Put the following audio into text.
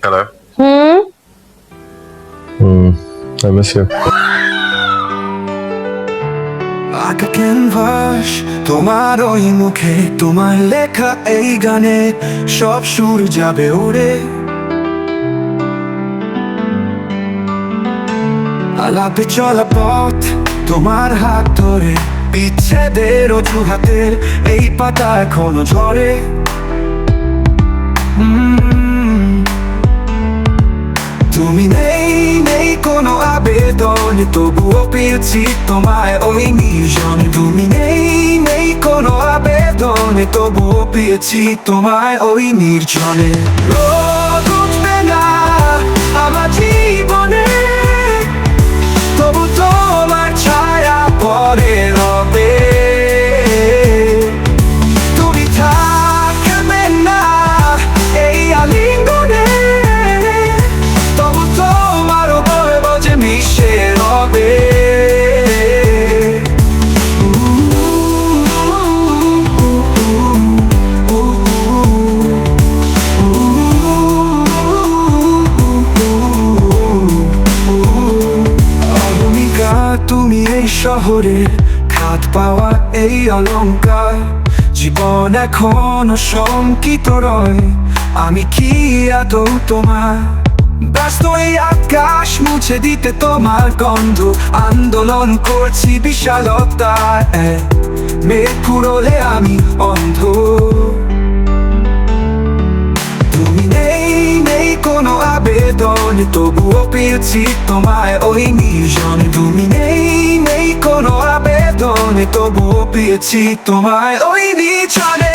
Hello. I miss you. আঁকা canvas তোমার ওই মুখে, তোমার লেখা এই গানে সব সুর যাবে উড়ে। আলাপে চলা পথ তোমার হাত ধরে, বিচ্ছেদের অজুহাতের এই পাতা এখনো ঝরে। তুমি নেই কোনো আবেদন, তবুও পেয়েছি তোমায় ওই নির্জনে। তুমি নেই কোনো আবেদন, তবুও পেয়েছি তোমায় ওই নির্জনে। রোদ উঠবে না আমার জীবনে, তবু তোমার ছায়া পরে রবে। তুমি থাকবে না এই আলিঙ্গনে, তবু তোমার বলবো যে মিশে রবে। অহমিকা তুমি এই শহরের খাদ পাওয়া এই অলংকার, জীবন এখনো শঙ্কিত রয়, আমি কি আদৌ তোমার? ব্যস্ত এই আকাশ মুছে দিতে তোমার গন্ধ, আন্দোলন করছি বিশালতায়, মেঘ পুরোলে আমি অন্ধ। তুমি নেই কোনো আবেদন, তবুও পেয়েছি তোমায় ওই নির্জনে। তুমি নেই কোনো আবেদন, তবুও পেয়েছি তোমায় ওই নির্জনে।